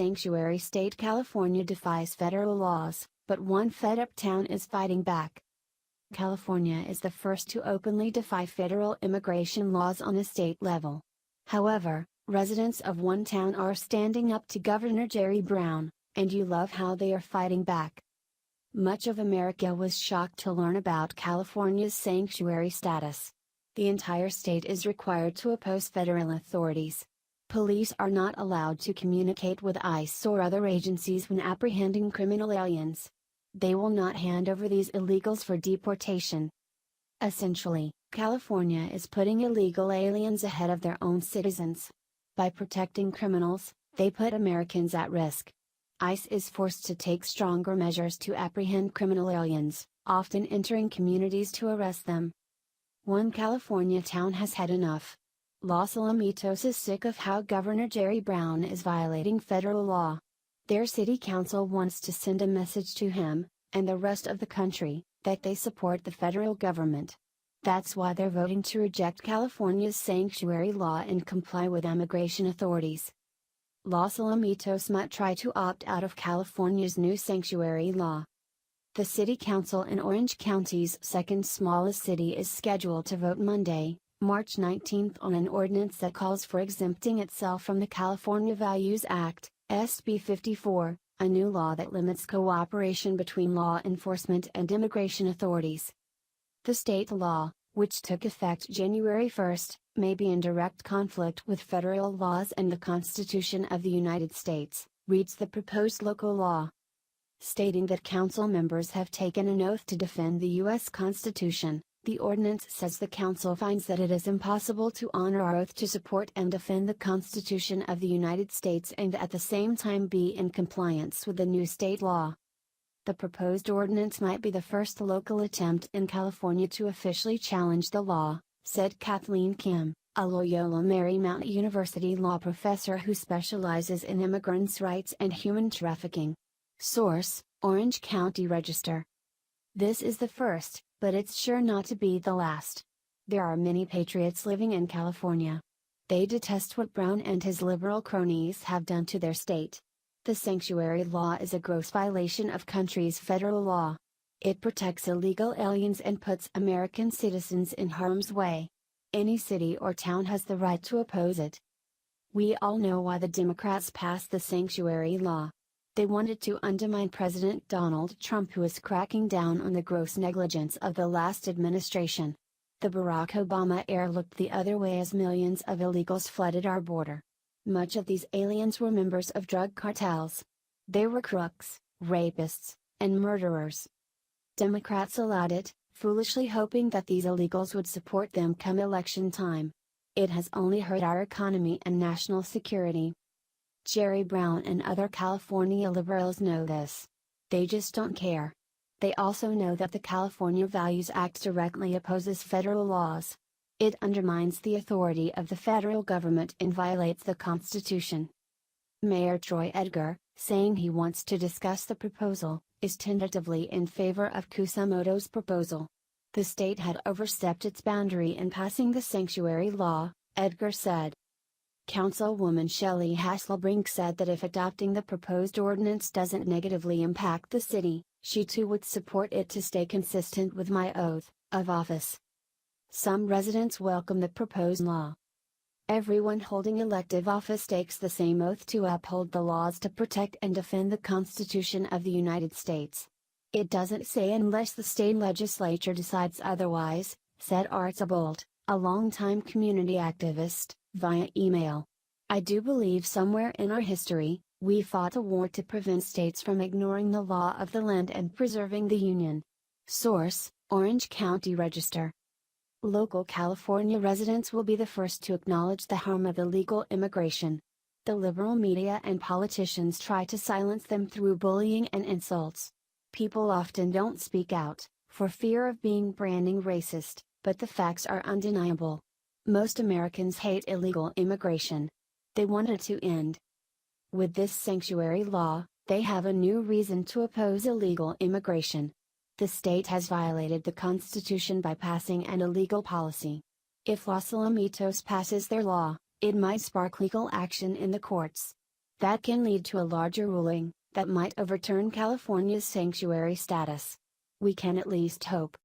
sanctuary state California defies federal laws, but one fed-up town is fighting back. California is the first to openly defy federal immigration laws on a state level. However, residents of one town are standing up to Governor Jerry Brown, and you love how they are fighting back. Much of America was shocked to learn about California's sanctuary status. The entire state is required to oppose federal authorities. Police are not allowed to communicate with ICE or other agencies when apprehending criminal aliens. They will not hand over these illegals for deportation. Essentially, California is putting illegal aliens ahead of their own citizens. By protecting criminals, they put Americans at risk. ICE is forced to take stronger measures to apprehend criminal aliens, often entering communities to arrest them. One California town has had enough. Los Alamitos is sick of how Governor Jerry Brown is violating federal law. Their city council wants to send a message to him, and the rest of the country, that they support the federal government. That's why they're voting to reject California's sanctuary law and comply with immigration authorities. Los Alamitos might try to opt out of California's new sanctuary law. The city council in Orange County's second smallest city is scheduled to vote Monday, March 19 on an ordinance that calls for exempting itself from the California Values Act, SB 54, a new law that limits cooperation between law enforcement and immigration authorities. The state law, which took effect January 1, may be in direct conflict with federal laws and the Constitution of the United States, reads the proposed local law. Stating that council members have taken an oath to defend the U.S. Constitution, the ordinance says the council finds that it is impossible to honor our oath to support and defend the Constitution of the United States and at the same time be in compliance with the new state law. The proposed ordinance might be the first local attempt in California to officially challenge the law, said Kathleen Kim, a Loyola Marymount University law professor who specializes in immigrants' rights and human trafficking. Source: Orange County Register. This is the first, but it's sure not to be the last. There are many patriots living in California. They detest what Brown and his liberal cronies have done to their state. The sanctuary law is a gross violation of country's federal law. It protects illegal aliens and puts American citizens in harm's way. Any city or town has the right to oppose it. We all know why the Democrats passed the sanctuary law. They wanted to undermine President Donald Trump, who is cracking down on the gross negligence of the last administration. The Barack Obama era looked the other way as millions of illegals flooded our border. Much of these aliens were members of drug cartels. They were crooks, rapists, and murderers. Democrats allowed it, foolishly hoping that these illegals would support them come election time. It has only hurt our economy and national security. Jerry Brown and other California liberals know this. They just don't care. They also know that the California Values Act directly opposes federal laws. It undermines the authority of the federal government and violates the Constitution. Mayor Troy Edgar, saying he wants to discuss the proposal, is tentatively in favor of Kusamoto's proposal. The state had overstepped its boundary in passing the sanctuary law, Edgar said. Councilwoman Shelley Hasselbrink said that if adopting the proposed ordinance doesn't negatively impact the city, she too would support it to stay consistent with my oath of office. Some residents welcome the proposed law. Everyone holding elective office takes the same oath to uphold the laws to protect and defend the Constitution of the United States. It doesn't say unless the state legislature decides otherwise, said Archibald, a longtime community activist, via email. I do believe somewhere in our history, we fought a war to prevent states from ignoring the law of the land and preserving the Union. Source: Orange County Register. Local California residents will be the first to acknowledge the harm of illegal immigration. The liberal media and politicians try to silence them through bullying and insults. People often don't speak out, for fear of being branding racist, but the facts are undeniable. Most Americans hate illegal immigration. They want it to end. With this sanctuary law, they have a new reason to oppose illegal immigration. The state has violated the Constitution by passing an illegal policy. If Los Alamitos passes their law, it might spark legal action in the courts. That can lead to a larger ruling, that might overturn California's sanctuary status. We can at least hope